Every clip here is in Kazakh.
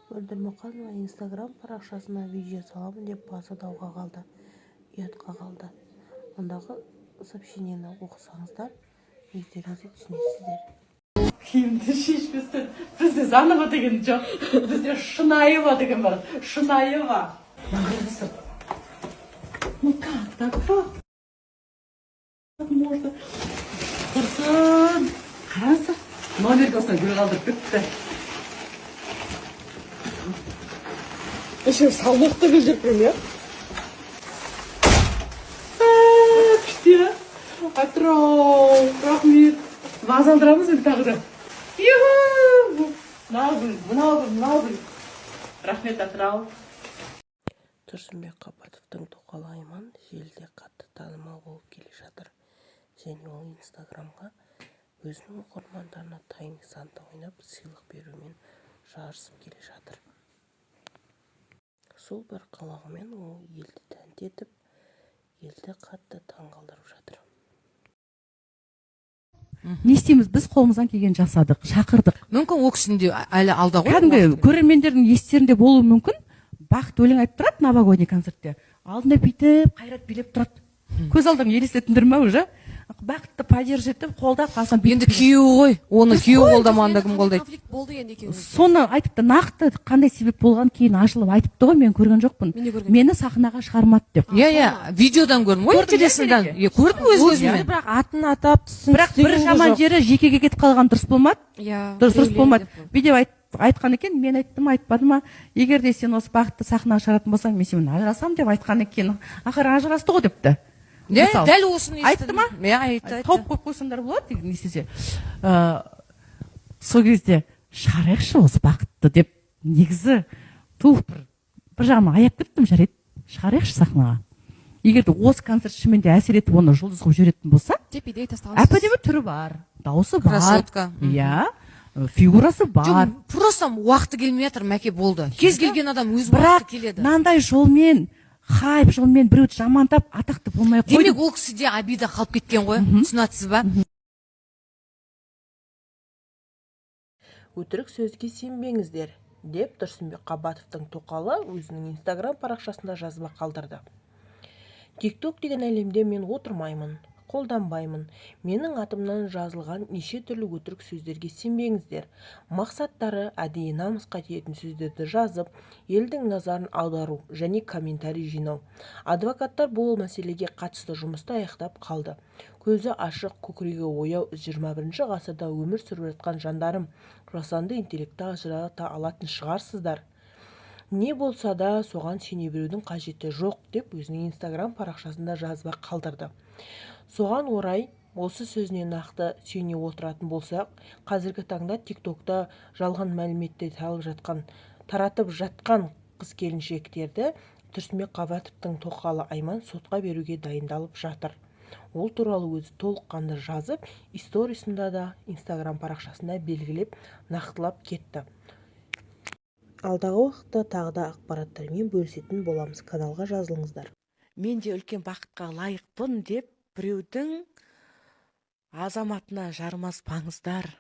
Мөлдір Мұқанова Instagram парақшасына видео саламын деп басы дауға қалды, ұятқа қалды. Ондағы сообщениені оқысаңыздар, өздеріңіз түсінесіздер. Киімді шешпестен бізде заново деген жоқ, бізде шынайыва деген бар. Шынайыва. Нағылысы. Ну как так? Можно. Құрсын. Қарасы. Номерге осылай гүл қалдырып бітті. Еще салмақты гүл жүріп тұрмын, я? Күшті. Атрау. Рахмет. Ваз алдырамыз енді тағы да. Юху! Мынау гүл. Рахмет, Атрау. Тұрсынбек Қабатовтың тоқалы Айман желіде қатты танымал болып келе жатыр. Және ол Инстаграмға өзінің оқырмандарына тайны санта ойнап сыйлық берумен жарысып келе жатыр. Сол бір қылығымен ол елді тәнті етіп, елді қатты таңғалдырып жатыр. Не істейміз, біз қолымыздан келген жасадық, шақырдық. Мүмкін ол кісінде әлі алда ғой. Кәдімгі көрермендердің естерінде болуы мүмкін. Бақыт өлең айтып тұрады новогодний концертте. Алдында бүйтіп, қайрат билеп тұрады. Көз алдым елестетіндір ме уже? Бақытты поддержит етіп, қолдап қалсам. Енді күйеуі ғой. Оны күйеуі қолдамағанда кім қолдайды? Конфликт болды енді екеуіңіз. Соны айтыпты, нақты қандай себеп болған кейін ашылып айтыпты ғой, мен көрген жоқпын. Мені сахнаға шығармады деп. Иә, видеодан көрдім ғой, интересныйдан. Көрдім өз-өзіме. Бірақ атын атап түсін. Бірақ бір жаман жері жекеге кетіп қалған дұрыс болмады. Дұрыс болмады. Видео айтқан екен, мен айттым, айтпады ма? Егер де сен осы бақытты сахнаға шығаратын болсаң, мен сенімен ажырасам деп айтқан екен. Ақыры ажырасты ғой депті. Дәл осыны айтты ма? Айтты. Тауып қойып қойсаңдар болады, не істесе. Сол кезде шығарайықшы осы бақытты деп, негізі бір жағынан аяп кеттім, жарайды, шығарайықшы сахнаға. Егер де осы концерт шынымен де әсер етіп, оны жұлдыз қылып жүретін болса, әп-әдемі түрі бар, дауысы бар, красотка. Иә, фигурасы бар. Просто уақыты келмей жатыр, мәке болды. Кез келген адам өз уақыты келеді. Бірақ мынандай жолмен, хайп жолмен біреуді жамандап, атақты болмай қойды. Демек ол кісіде обида қалып кеткен ғой, түсінатсыз ба? Өтірік сөзге сенбеңіздер, деп Тұрсынбек Қабатовтың тоқалы өзінің Инстаграм парақшасында жазба қалдырды. TikTok деген әлемде мен отырмаймын, қолданбаймын. Менің атымнан жазылған неше түрлі өтірік сөздерге сенбеңіздер. Мақсаттары әдейі намысқа тиетін сөздерді жазып, елдің назарын аудару және комментарий жинау. Адвокаттар бұл мәселеге қатысты жұмысты аяқтап қалды. Көзі ашық, көкірегі ояу 21 ғасырда өмір сүріп жатқан жандарым, жасанды интеллекті ажырата алатын шығарсыздар. Не болса да соған сене берудің қажеті жоқ деп өзінің Инстаграм парақшасында жазба қалдырды. Соған орай осы сөзіне нақты сүйене отыратын болсақ, қазіргі таңда TikTokта жалған мәліметті таратып жатқан қыз-келіншектерді Тұрсынбек Қабатовтың тоқалы Айман сотқа беруге дайындалып жатыр. Ол туралы өзі толыққанды жазып, сторисында да Инстаграм парақшасында белгілеп, нақтылап кетті. Алдағы уақытта тағы да ақпараттармен бөлісетін боламыз. Каналға жазылыңыздар. Мен де үлкен бақытқа лайықпын деп біреудің азаматына жармаспаңыздар.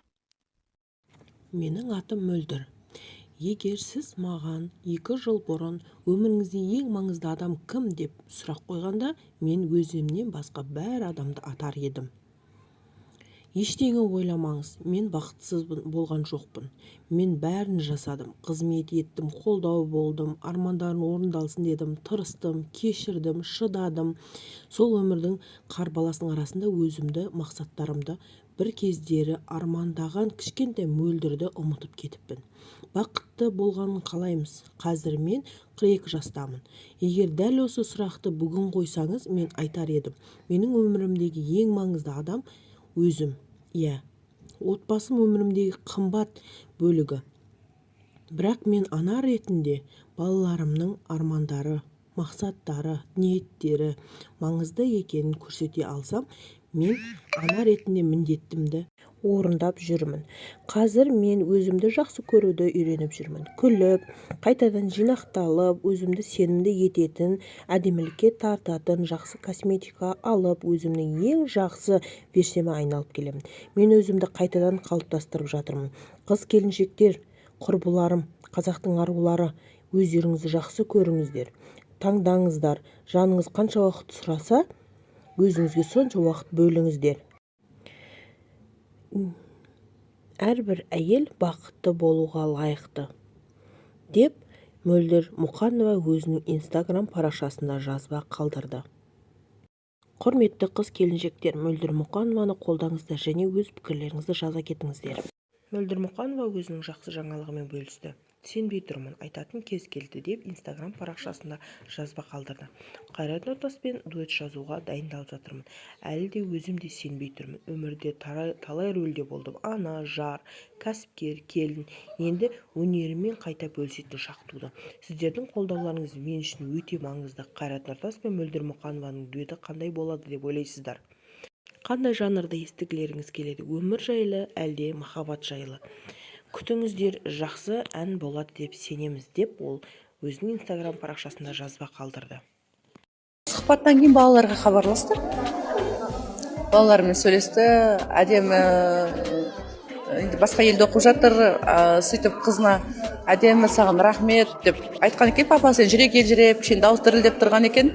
Менің атым Мөлдір. Егер сіз маған 2 жыл бұрын өміріңізде ең маңызды адам кім деп сұрақ қойғанда, мен өзімнен басқа бәр адамды атар едім. Ештеңе ойламаңыз, мен бақытсыз болған жоқпын. Мен бәрін жасадым, қызмет еттім, қолдау болдым, армандарын орындалсын дедім, тырыстым, кешірдім, шыдадым. Сол өмірдің қарбаласының арасында өзімді, мақсаттарымды, бір кездері армандаған кішкентай Мөлдірді ұмытып кетіппін. Бақытты болғанын қалаймыз. Қазір мен 42 жастамын. Егер дәл осы сұрақты бүгін қойсаңыз, мен айтар едім. Менің өмірімдегі ең маңызды адам өзім. Иә, отбасым өмірімдегі қымбат бөлігі. Бірақ мен ана ретінде балаларымның армандары, мақсаттары, ниеттері маңызды екенін көрсете алсам, мен ана ретінде міндетімді орындап жүрмін. Қазір мен өзімді жақсы көруді үйреніп жүрмін. Күліп, қайтадан жинақталып, өзімді сенімді ететін, әдемілікке тартатын, жақсы косметика алып, өзімнің ең жақсы версияма айналып келемін. Мен өзімді қайтадан қалыптастырып жатырмын. Қыз-келіншектер, Құрбыларым, қазақтың арулары, өздеріңізді жақсы көріңіздер, таңдаңыздар, жаныңыз қанша уақыт сұраса, өзіңізге сонша уақыт бөліңіздер. Әрбір әйел бақытты болуға лайықты, деп Мөлдір Мұқанова өзінің Инстаграм парақшасында жазба қалдырды. Құрметті қыз-келіншектер, Мөлдір Мұқанованы қолдаңыздар және өз пікірлеріңізді жаза кетіңіздер. Мөлдір Мұқанова өзінің жақсы жаңалығымен бөлісті. Сенбей тұрмын, айтатын кез келді деп Инстаграм парақшасында жазба қалдырды. Қайрат Нұртаспен дуэт жазуға дайындалып жатырмын. Әлі де өзім де сенбей тұрмын. Өмірде талай рөлде болдым. Ана, жар, кәсіпкер, келін. Енді өнеріммен қайта бөлісетін шақ туды. Сіздердің қолдауларыңыз мен үшін өте маңызды. Қайрат Нұртас пен Мөлдір Мұқанованың дуэті қандай болады деп ойлайсыздар? Қандай жанрда естігілеріңіз келеді? Өмір жайлы, әлде махаббат жайлы? Күтіңіздер, жақсы ән болады деп сенеміз, деп ол өзінің Инстаграм парақшасында жазба қалдырды. Сұхбаттан кейін балаларға хабарласты. Балалармен сөйлесті, әдемі енді басқа елде оқып жатыр, сөйтіп қызына әдемі саған рахмет деп айтқан екен. Папа сен жүрек елжіреп, кішкене дауыс дірілдеп тұрған екен.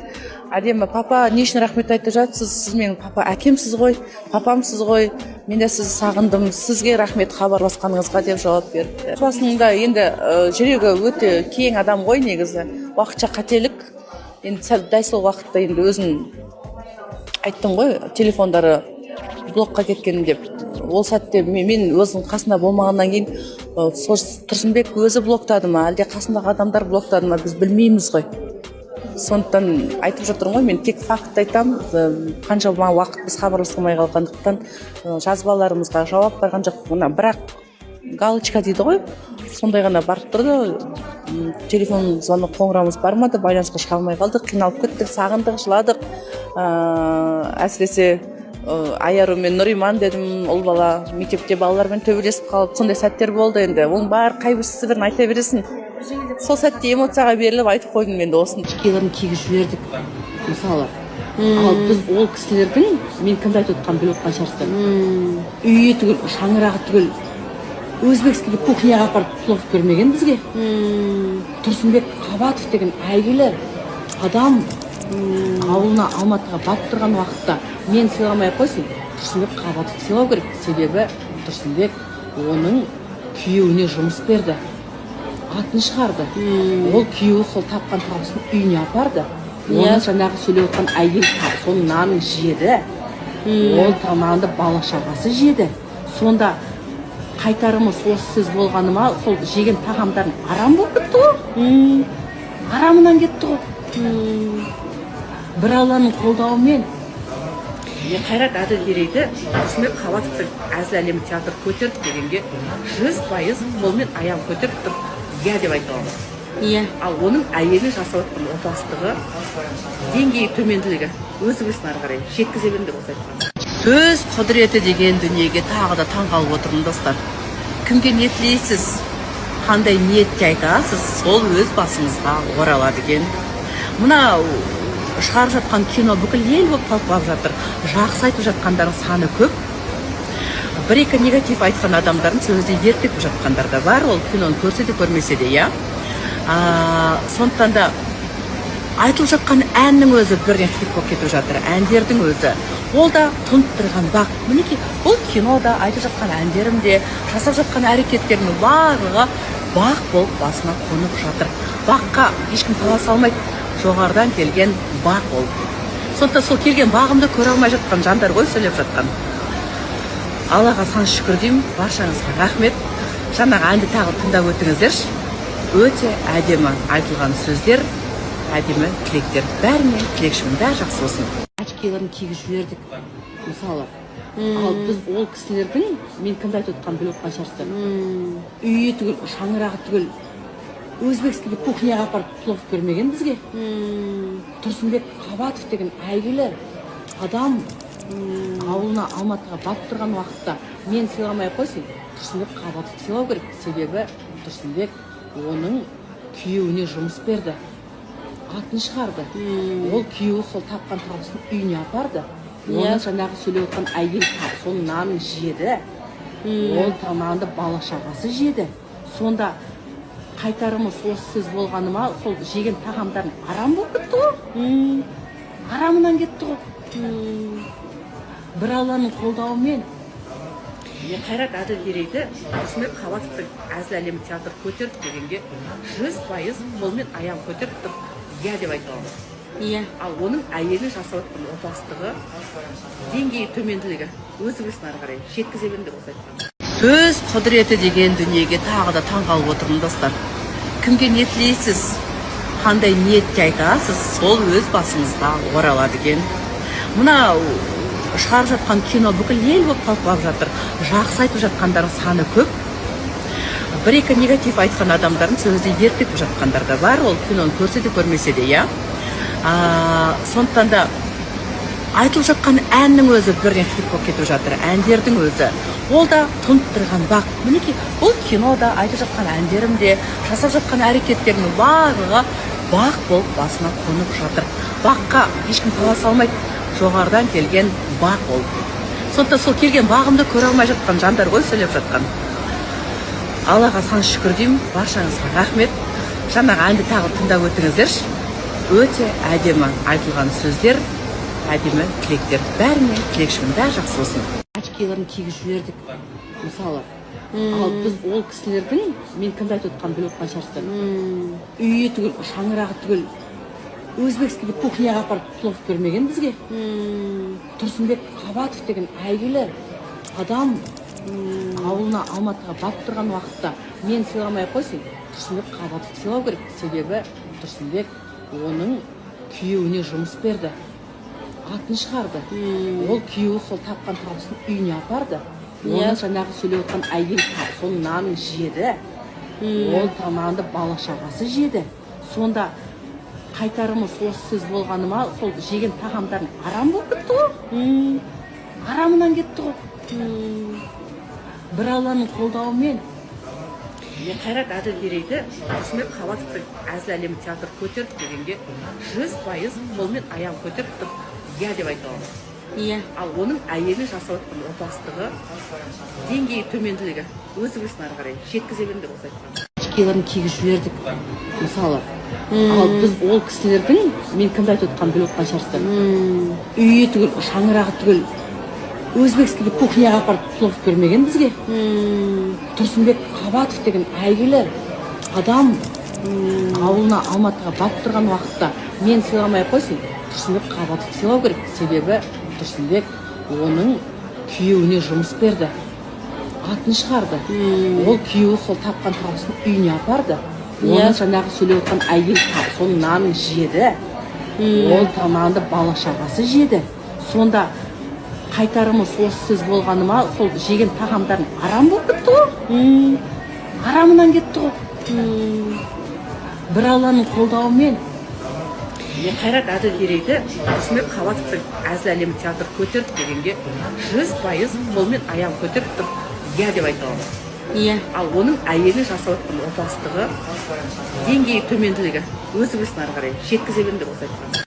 Әдемі папа не үшін рахмет айтып жатсыз? Сіз менің папа әкемсіз ғой, папамсыз ғой. Мен де сізді сағындым, сізге рахмет хабарласқаныңызға деп жауап берді. Басында енді жүрегі өте кең адам ғой негізі. Уақытша қателік. Енді дәл сол уақытта енді өзін айттың ғой, телефондары блокқа кеткен деп. Ол сәтте мен өзінің қасында болмағаннан кейін Тұрсынбек өзі блоктады ма, әлде қасындағы адамдар блоктады ма, біз білмейміз ғой. Сондықтан айтып жатырмын ғой, мен тек факт айтам, қанша уақыт біз хабарласпай қалғандықтан жазбаларымызға жауап барған жоқ. Бірақ галочка дейді ғой, сондай ғана барып тұрды. Телефон звонок қоңырауымыз бармады, байланысқа шыға алмай қалдық, қиналып кеттік, сағындық, жыладық. Әсіресе Айару мен Нұриман дедім, ұл бала мектепте балалармен төбелесіп қалып, сондай сәттер болды. Енді оның бар қайбірін айта бересің. Сол сәтте эмоцияға беріліп айтып қойдым енді осыны. Киыларын кигізіп жібердік мысалы. Ал біз ол кісілердің, мен кімді айтып отқанын біліп отқан шығарсыздар. Үйі түгіл, шаңырағы түгіл, өзбекский кухняға апарып плов бермеген бізге. Тұрсынбек Қабатов деген әйгілі адам ауылына Алматыға барып тұрған уақытта мен сыйламай қойсын, Тұрсынбек Қабатов сыйлау керек. Себебі Тұрсынбек оның күйеуіне жұмыс берді, атын шығарды. Ол күйеуі сол тапқан табысын үйіне апарды. Оны жаңағы сөйлеп отқан әйел соның нанын жеді. Ол нанды бала шағасы жеді. Сонда қайтарымы осы сөз болғаны ма, сол жеген тағамдарын арам болып кетті ғой. Арамынан кетті ғой. Бір Алланың қолдауымен Қайрат Әділгерейді Тұрсынбек Қабатовтың әзіл әлемі театр көтерді дегенге 100% қолмен аяғын көтеріп тұрып, иә деп айта аламын. Ал оның әйелі жасап отқан отбасылығы, деңгейі төменділігі өзі білсін ары қарай жеткізе беріңдер осы айтқанды. Сөз құдіреті деген дүниеге тағы да таңғалып отырмын достар. Кімге не тілейсіз, қандай ниетте айтасыз, сол өз басыңызға оралады екен. Мына шығарып жатқан кино бүкіл ел болып талқылап жатыр. Жақсы айтып жатқандардың саны көп. Бір-екі негатив айтқан адамдардың сөзде ертіп жатқандар да бар. Ол киноны көрсе де көрмесе де, иә. Сондықтан да айтылып жатқан әннің өзі бірден хит болып кетіп жатыр. Әндердің өзі. Ол да тұнып тұрған бақ. Мінекей, бұл кинода айтып жатқан әндерім де, жасап жатқан әрекеттерінің барлығы бақ болып басына қонып жатыр. Баққа ешкім таласа алмайды. Жоғардан келген бақ ол. Сондықтан сол келген бағымды көре алмай жатқан жандар ғой сөйлеп жатқан. Аллаға сан шүкір деймін, баршаңызға рахмет. Жаңағы әнді тағы тыңдап өтіңіздерші. Өте әдемі айтылған сөздер, әдемі тілектер. Бәріне тілекшімін, бәрі жақсы болсын. Очкиларын кигізіп жібердік мысалы. Ал біз ол кісілердің, мен кімді айтып отқанын біліп отқан шығарсыздар. Үйі түгіл, шаңырағы түгіл, өзбекский кухняға апарып плов бермеген бізге. Тұрсынбек Қабатов деген әйгілі адам ауылына Алматыға барып тұрған уақытта мен сыйламай қойсын, Тұрсынбек Қабатов сыйлау керек. Себебі Тұрсынбек оның күйеуіне жұмыс берді, атын шығарды. Ол күйеуі сол тапқан табысын үйіне апарды. Оны жаңағы сөйлеп отқан әйел соның нанын жеді. Ол нанды бала шағасы жеді. сонда қайтарымы сөз болғаны ма, сол жеген тағамдарын арам болып кетті ғой. Арамынан кетті ғой. Бір Алланың қолдауымен мен Қайрат Әділгерейді Тұрсынбек Қабатовтың әзіл әлемі театр көтерді дегенге 100% қолмен аяғын көтеріп тұрып иә деп айта аламын. Иә. Ал оның әйелі жасап жатқан опасыздығы, деңгейі төменділігі өзі білсін ары қарай жеткізе беріңдер осы айтқанды. Төз құдіреті деген дүниеге тағы да таңғалып отырмын достар. Кімге ниет тілейсіз, қандай ниетте айтасыз, сол өз басыңызға оралады екен. Мына шығарып жатқан кино бүкіл ел болып талқылап жатыр. Жақсы айтып жатқандар саны көп. Бір-екі негатив айтқан адамдардың сөзіне ертіп жатқандар да бар. Ол киноны көрсе де көрмесе де, иә. Сондықтан да айтылып жатқан әннің өзі бірден хит болып кетіп жатыр. Әндердің өзі. Ол да тұнып тұрған бақ. Мінекей, бұл кинода айтып жатқан әндерім де, жасап жатқан әрекеттерінің барлығы бақ болып басына қонып жатыр. Баққа ешкім таласа алмайды. Жоғарыдан келген бақ ол. Сондықтан сол келген бағымды көре алмай жатқан жандар ғой сөйлеп жатқан. Аллаға сан шүкір деймін, баршаңызға рахмет. Жаңағы әнді тағы тыңдап өтіңіздерші. Өте әдемі айтылған сөздер, әдемі тілектер. Бәріне тілекшімін, бәрі жақсы болсын. Очкиларын кигізіп жібердік, мысалы. Ал біз ол кісілердің, мен кімді айтып отқанын біліп отқан шығарсыздар. Үйі түгіл, шаңырағы түгіл, өзбекский кухняға апарып плов көрмеген бізге. Тұрсынбек Қабатов деген әйгілі адам ауылына Алматыға барып тұрған уақытта мен сыйламай қойсын, Тұрсынбек Қабатов сыйлау керек. Себебі Тұрсынбек оның күйеуіне жұмыс берді, атын шығарды. Ол күйеуі сол тапқан табысын үйіне апарды. Оны жаңағы сөйлеп отқан әйел сол нанын жеді. Ол тамағанды бала шағасы жеді. Сонда қайтарымы сөз болғаны ма, сол жеген тағамдарын арам болып кетті ғой. Арамынан кетті ғой. Бір Алланың қолдауымен мен Қайрат Әділгерейді Тұрсынбек Қабатовтың әзіл әлемі театр көтерді дегенге 100% қолмен аяғын көтеріп тұрып иә деп айта аламын. Иә. Ал оның әйелі жасап жатқан опасыздығы, деңгейі төменділігі өзі білсін ары қарай жеткізе беріңдер осы айтқанды. Очкиларын кигізіп жібердік, мысалы. Ал біз ол кісілердің, мен кімді айтып отқанын біліп отқан шығарсыздар. Үйі түгіл, шаңырағы түгіл, өзбекский кухняға апарып плов көрмеген бізге. Тұрсынбек Қабатов деген әйгілі адам ауылына Алматыға барып тұрған уақытта мен сыйламай қойсын, Тұрсынбек Қабатов сыйлау керек. Себебі Тұрсынбек оның күйеуіне жұмыс берді, атын шығарды. Ол күйеуі сол тапқан табысын үйіне апарды. Оны жаңағы сөйлеп отқан әйел сол нанын жеді. Ол тамағанды бала шағасы жеді. Сонда қайтарымы сөз болғаны ма, сол жеген тағамдарын арам болып кетті ғой. Арамынан кетті ғой. Бір Алланың қолдауымен мен Қайрат Әділгерейді Тұрсынбек Қабатовтың әзіл әлемі театр көтерді дегенге 100% қолмен аяғын көтеріп тұрып иә деп айта аламын. Иә. Ал оның әйелі жасап жатқан опасыздығы, деңгейі төменділігі өзі білсін ары қарай жеткізе беріңдер осы айтқанды.